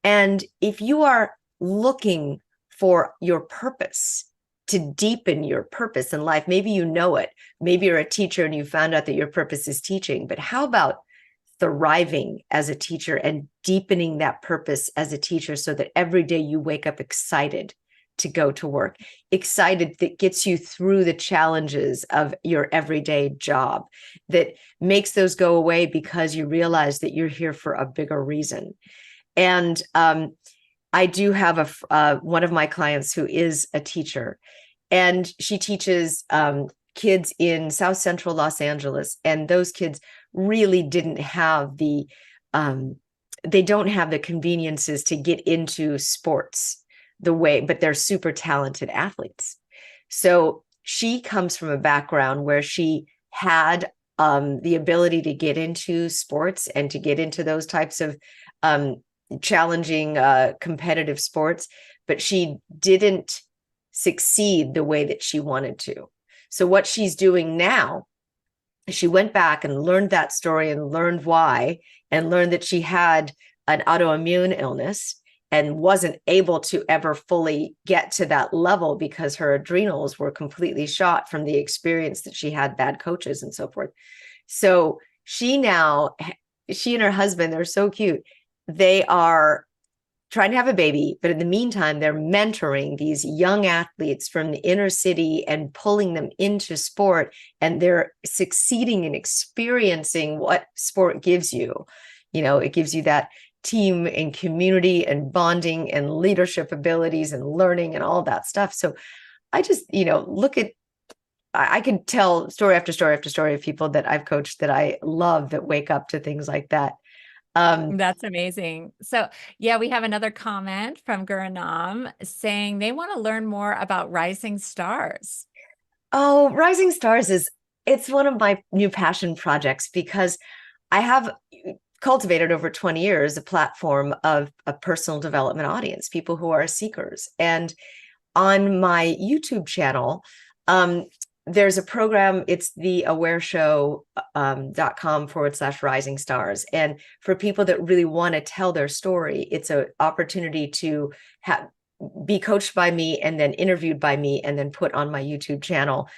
And if you are looking for your purpose, to deepen your purpose in life, maybe you know it. Maybe you're a teacher and you found out that your purpose is teaching. But how about thriving as a teacher and deepening that purpose as a teacher so that every day you wake up excited to go to work, excited that gets you through the challenges of your everyday job, that makes those go away because you realize that you're here for a bigger reason. And I do have one of my clients who is a teacher, and she teaches kids in South Central Los Angeles. And those kids really didn't have they don't have the conveniences to get into sports but they're super talented athletes. So she comes from a background where she had the ability to get into sports and to get into those types of challenging competitive sports, but she didn't succeed the way that she wanted to. So what she's doing now, she went back and learned that story and learned why, and learned that she had an autoimmune illness and wasn't able to ever fully get to that level because her adrenals were completely shot from the experience that she had bad coaches and so forth. So she and her husband, they're so cute. They are trying to have a baby, but in the meantime, they're mentoring these young athletes from the inner city and pulling them into sport, and they're succeeding in experiencing what sport gives you. It gives you that team and community and bonding and leadership abilities and learning and all that stuff. So I just, I can tell story after story after story of people that I've coached that I love that wake up to things like that. That's amazing. So yeah, we have another comment from Guranam saying they want to learn more about Rising Stars. Oh, Rising Stars it's one of my new passion projects because I have cultivated over 20 years a platform of a personal development audience, people who are seekers. And on my YouTube channel, there's a program, it's the awareshow.com/rising stars. And for people that really want to tell their story, it's an opportunity to be coached by me and then interviewed by me and then put on my YouTube channel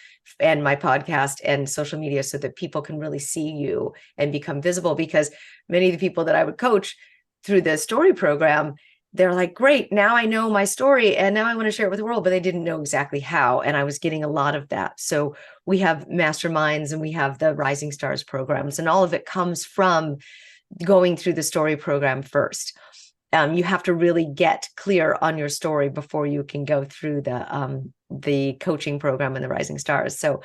and my podcast and social media so that people can really see you and become visible. Because many of the people that I would coach through the story program, they're like, great, now I know my story and now I want to share it with the world, but they didn't know exactly how. And I was getting a lot of that. So we have masterminds and we have the Rising Stars programs, and all of it comes from going through the story program first. You have to really get clear on your story before you can go through the coaching program and the Rising Stars. So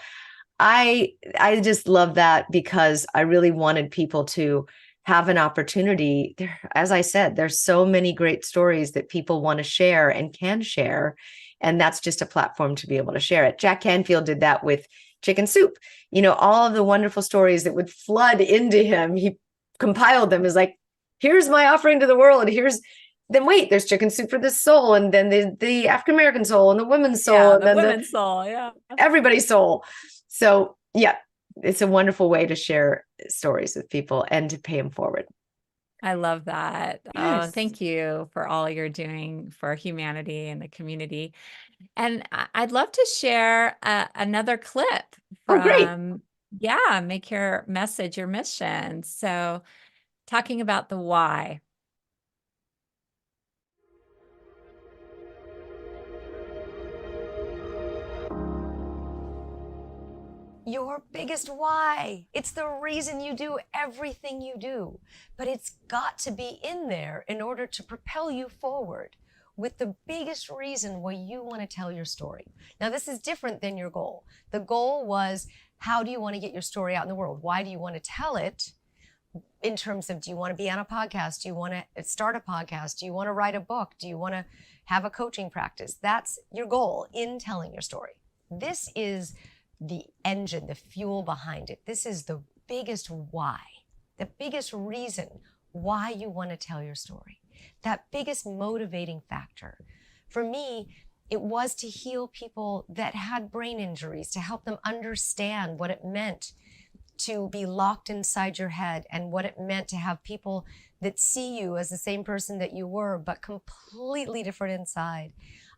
I just love that because I really wanted people to have an opportunity. As I said, there's so many great stories that people want to share and can share. And that's just a platform to be able to share it. Jack Canfield did that with Chicken Soup. All of the wonderful stories that would flood into him, he compiled them as like, here's my offering to the world. Then wait, there's Chicken Soup for the soul. And then the African-American soul and the women's soul. Yeah, and the then women's soul. Yeah. Everybody's soul. So yeah, it's a wonderful way to share stories with people and to pay them forward. I love that. Yes. Oh, thank you for all you're doing for humanity and the community. And I'd love to share another clip Oh, great. from, Make Your Message Your Mission. So talking about the why. Your biggest why. It's the reason you do everything you do. But it's got to be in there in order to propel you forward with the biggest reason why you want to tell your story. Now, this is different than your goal. The goal was, how do you want to get your story out in the world? Why do you want to tell it? In terms of, do you want to be on a podcast? Do you want to start a podcast? Do you want to write a book? Do you want to have a coaching practice? That's your goal in telling your story. This is the engine, the fuel behind it. This is the biggest why, the biggest reason why you want to tell your story, that biggest motivating factor. For me, it was to heal people that had brain injuries, to help them understand what it meant to be locked inside your head and what it meant to have people that see you as the same person that you were, but completely different inside.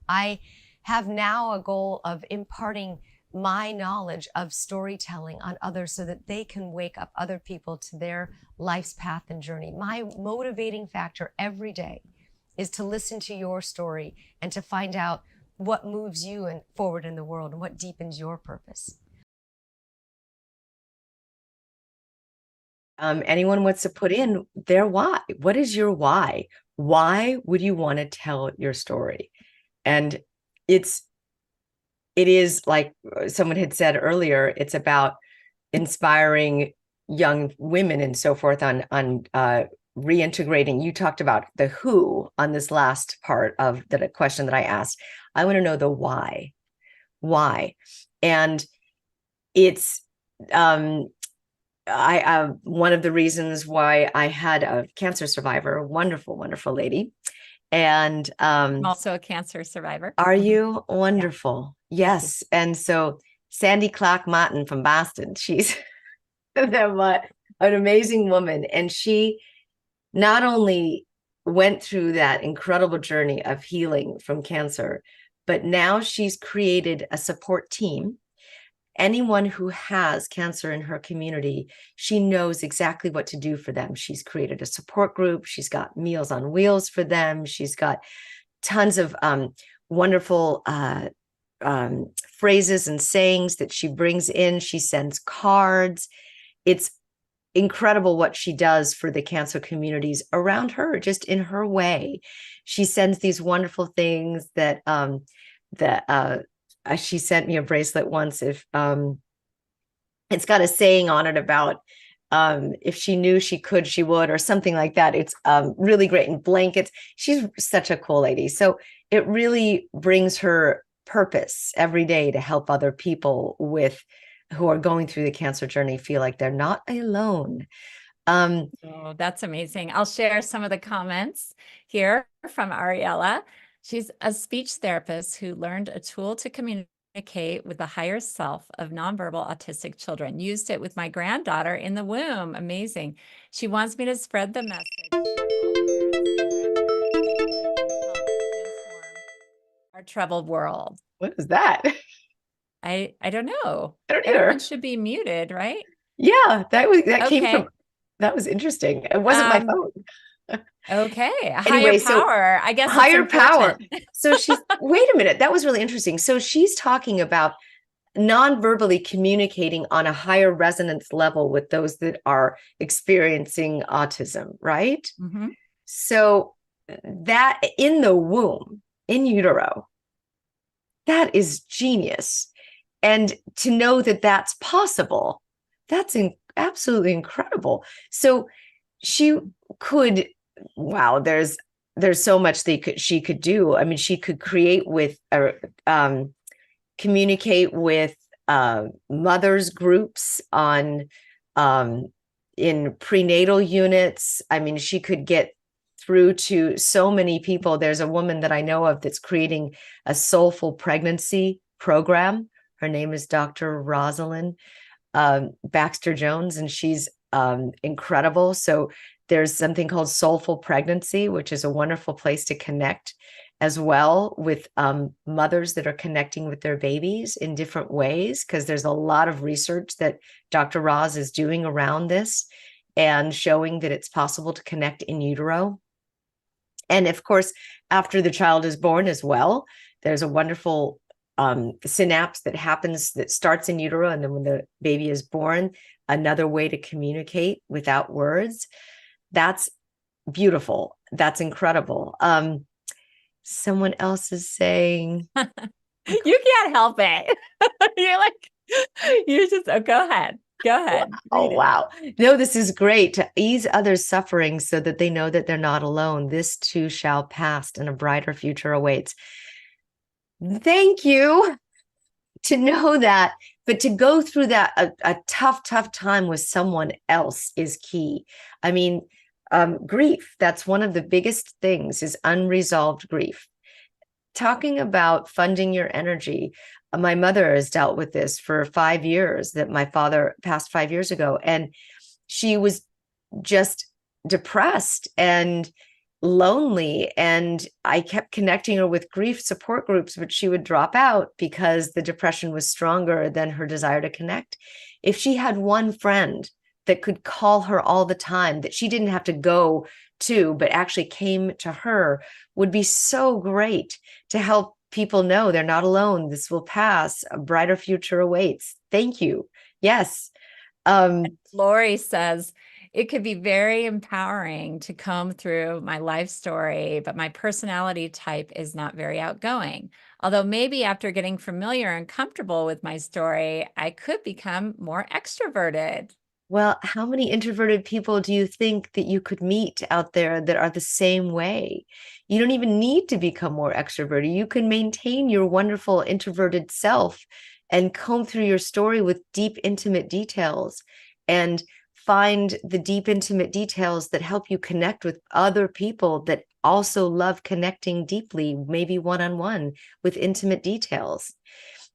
I have now a goal of imparting my knowledge of storytelling on others so that they can wake up other people to their life's path and journey. My motivating factor every day is to listen to your story and to find out what moves you forward in the world and what deepens your purpose. Anyone wants to put in their why. What is your why? Why would you want to tell your story? And it is like someone had said earlier, it's about inspiring young women and so forth on reintegrating. You talked about the who on this last part of the question that I asked. I want to know the why. And it's one of the reasons why I had a cancer survivor, a wonderful, wonderful lady. And I'm also a cancer survivor. are Mhm. you wonderful? Yes. And so Sandy Clark Martin from Boston, she's an amazing woman. And she not only went through that incredible journey of healing from cancer, but now she's created a support team. Anyone who has cancer in her community, she knows exactly what to do for them. She's created a support group. She's got Meals on Wheels for them. She's got tons of wonderful phrases and sayings that she brings in. She sends cards. It's incredible what she does for the cancer communities around her, just in her way. She sends these wonderful things that she sent me a bracelet once. If it's got a saying on it about if she knew she could, she would, or something like that. It's really great. And blankets. She's such a cool lady. So it really brings her purpose every day to help other people who are going through the cancer journey feel like they're not alone. Oh, that's amazing. I'll share some of the comments here from Ariella. She's a speech therapist who learned a tool to communicate with the higher self of nonverbal autistic children. Used it with my granddaughter in the womb. Amazing. She wants me to spread the message to all parents and grandparents to help transform our troubled world. What is that? I don't know. I don't either. Everyone should be muted, right? Yeah, that came Okay. from, that was interesting. It wasn't my phone. Okay. Anyway, Higher power. I guess it's higher power. important. So wait a minute. That was really interesting. So she's talking about non-verbally communicating on a higher resonance level with those that are experiencing autism, right? Mhm. So that in the womb, in utero, that is genius. And to know that that's possible, that's absolutely incredible. So she could, wow, there's so much she could do. I mean, she could create with communicate with mothers groups on in prenatal units. I mean, she could get through to so many people. There's a woman that I know of that's creating a soulful pregnancy program. Her name is Dr. Rosalind Baxter Jones, and she's incredible. So there's something called Soulful Pregnancy, which is a wonderful place to connect as well with mothers that are connecting with their babies in different ways, because there's a lot of research that Dr. Roz is doing around this and showing that it's possible to connect in utero. And of course, after the child is born as well, there's a wonderful synapse that happens that starts in utero. And then when the baby is born, another way to communicate without words. That's beautiful. That's incredible. Someone else is saying, You can't help it. You're like, you just, go ahead. Go ahead. oh, Read it. wow. No, this is great. To ease others' suffering so that they know that they're not alone. This too shall pass and a brighter future awaits. Thank you to know that, but to go through that, a tough time with someone else is key. I mean, grief, that's one of the biggest things, is unresolved grief. Talking about funding your energy. My mother has dealt with this for 5 years, that my father passed 5 years ago, and she was just depressed and lonely, and I kept connecting her with grief support groups, but she would drop out because the depression was stronger than her desire to connect. If she had one friend that could call her all the time, that she didn't have to go to, but actually came to her, would be so great to help people know they're not alone. This will pass. A brighter future awaits. Thank you. Yes. Lori says, it could be very empowering to comb through my life story, but my personality type is not very outgoing. Although maybe after getting familiar and comfortable with my story, I could become more extroverted. Well, how many introverted people do you think that you could meet out there that are the same way? You don't even need to become more extroverted. You can maintain your wonderful introverted self and comb through your story with deep, intimate details. And find the deep, intimate details that help you connect with other people that also love connecting deeply, maybe one-on-one with intimate details.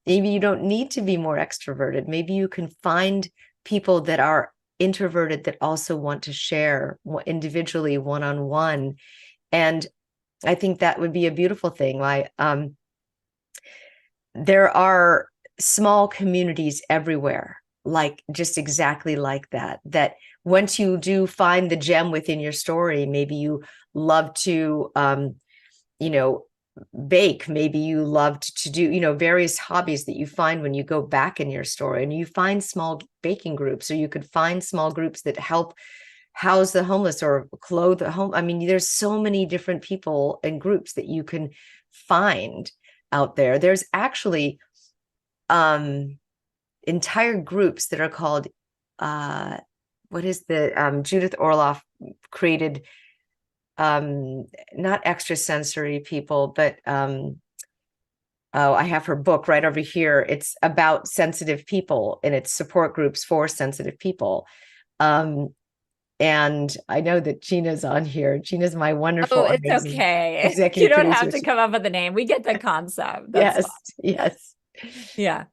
Maybe you don't need to be more extroverted. Maybe you can find people that are introverted that also want to share individually, one-on-one. And I think that would be a beautiful thing. There are small communities everywhere, like just exactly like that, that once you do find the gem within your story, maybe you love to, bake, maybe you loved to do, various hobbies that you find when you go back in your story, and you find small baking groups, or you could find small groups that help house the homeless or clothe the home. I mean, there's so many different people and groups that you can find out there. There's actually entire groups that are called what is the Judith Orloff created, not extrasensory people, but I have her book right over here. It's about sensitive people, and it's support groups for sensitive people. And I know that Gina's on here. Gina's my wonderful, Oh, it's amazing okay. executive You don't producer. have to come up with a name. We get the concept. That's Yes, fine. yes. Yeah.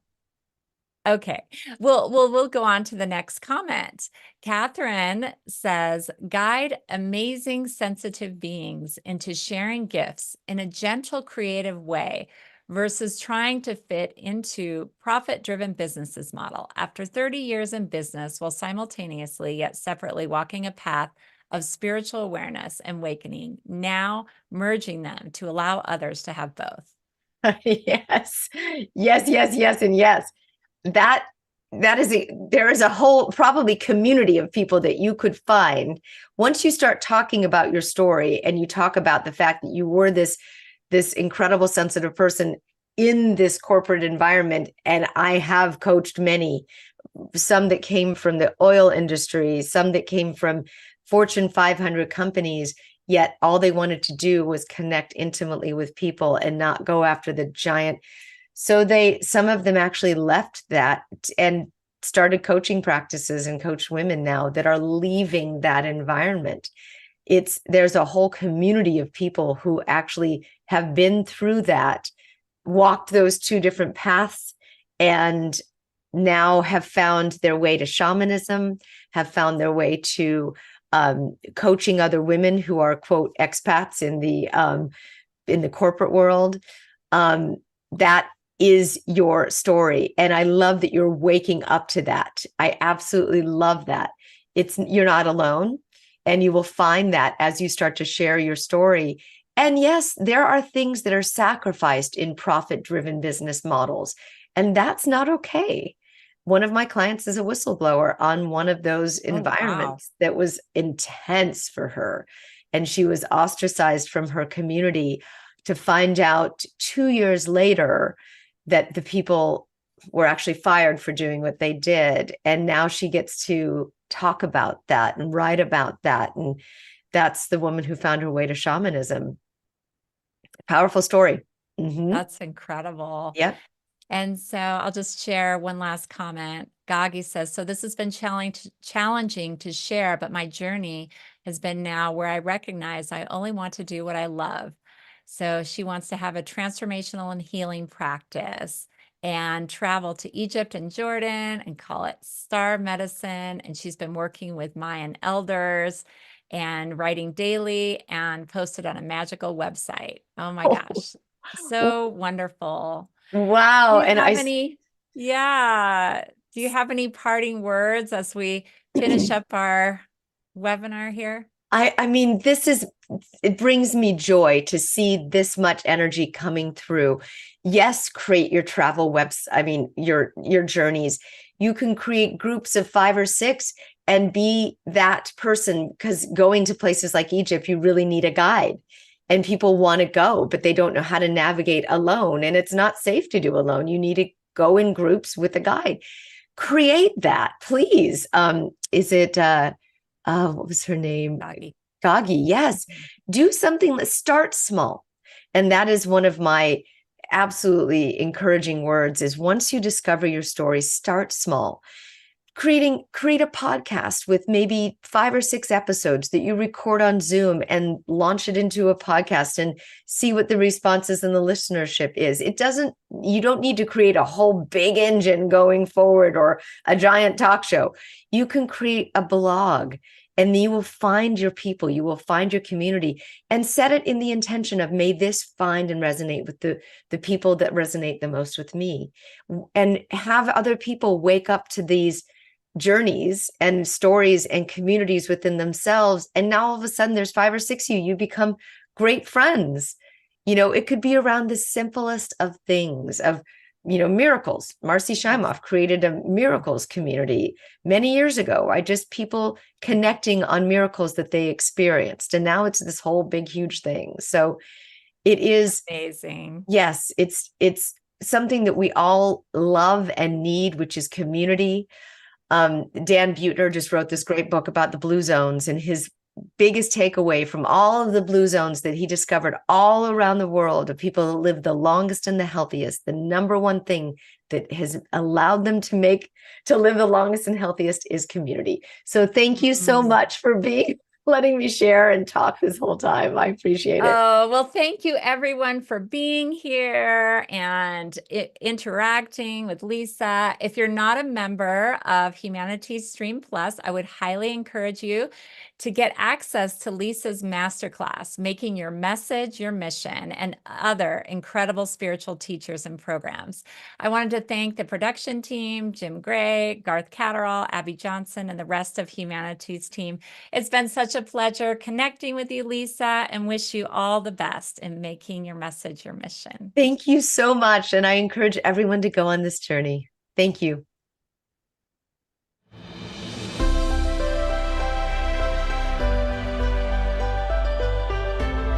Okay. We'll go on to the next comment. Catherine says, guide amazing sensitive beings into sharing gifts in a gentle, creative way versus trying to fit into profit-driven businesses model. After 30 years in business, while simultaneously yet separately walking a path of spiritual awareness and awakening, now merging them to allow others to have both. Yes, yes, yes, yes, and yes. There is a whole probably community of people that you could find once you start talking about your story, and you talk about the fact that you were this incredible sensitive person in this corporate environment. And I have coached many, some that came from the oil industry, some that came from Fortune 500 companies, yet all they wanted to do was connect intimately with people and not go after the giant. So some of them actually left that and started coaching practices and coach women now that are leaving that environment. There's a whole community of people who actually have been through that, walked those two different paths, and now have found their way to shamanism, have found their way to coaching other women who are, quote, expats in the corporate world. That is your story. And I love that you're waking up to that. I absolutely love that. You're not alone, and you will find that as you start to share your story. And yes, there are things that are sacrificed in profit-driven business models, and that's not okay. One of my clients is a whistleblower on one of those environments that was intense for her. And she was ostracized from her community to find out 2 years later that the people were actually fired for doing what they did. And now she gets to talk about that and write about that. And that's the woman who found her way to shamanism. Powerful story. Mm-hmm. That's incredible. Yep. And so I'll just share one last comment. Gagi says, so this has been challenging to share, but my journey has been now where I recognize I only want to do what I love. So she wants to have a transformational and healing practice and travel to Egypt and Jordan and call it Star Medicine. And she's been working with Mayan elders and writing daily and posted on a magical website. Oh my gosh. So wonderful. Wow. Do you have any parting words as we finish up our webinar here? I mean, it brings me joy to see this much energy coming through. Yes, create your travel webs. I mean, your journeys. You can create groups of 5 or 6 and be that person, because going to places like Egypt, you really need a guide, and people want to go, but they don't know how to navigate alone. And it's not safe to do alone. You need to go in groups with a guide. Create that, please. Is it, what was her name? Gagi. Yes. Do something. Let's start small. And that is one of my absolutely encouraging words is once you discover your story, start small. create a podcast with maybe 5 or 6 episodes that you record on Zoom and launch it into a podcast and see what the responses and the listenership is. You don't need to create a whole big engine going forward or a giant talk show. You can create a blog, and you will find your people, you will find your community, and set it in the intention of, may this find and resonate with the people that resonate the most with me, and have other people wake up to these journeys and stories and communities within themselves. And now all of a sudden there's 5 or 6 of you, you become great friends. It could be around the simplest of things, of miracles. Marcy Shimoff created a miracles community many years ago. People connecting on miracles that they experienced. And now it's this whole big, huge thing. So it is amazing. Yes, it's something that we all love and need, which is community. Dan Buettner just wrote this great book about the blue zones, and his biggest takeaway from all of the blue zones that he discovered all around the world of people that live the longest and the healthiest, the number one thing that has allowed them to live the longest and healthiest is community. So thank you so much for letting me share and talk this whole time. I appreciate it. Oh, well, thank you everyone for being here and interacting with Lisa. If you're not a member of Humanities Stream Plus, I would highly encourage you to get access to Lisa's masterclass, Making Your Message Your Mission, and other incredible spiritual teachers and programs. I wanted to thank the production team, Jim Gray, Garth Catterall, Abby Johnson, and the rest of Humanities team. It's been such a pleasure connecting with you, Lisa, and wish you all the best in making your message your mission. Thank you so much. And I encourage everyone to go on this journey. Thank you.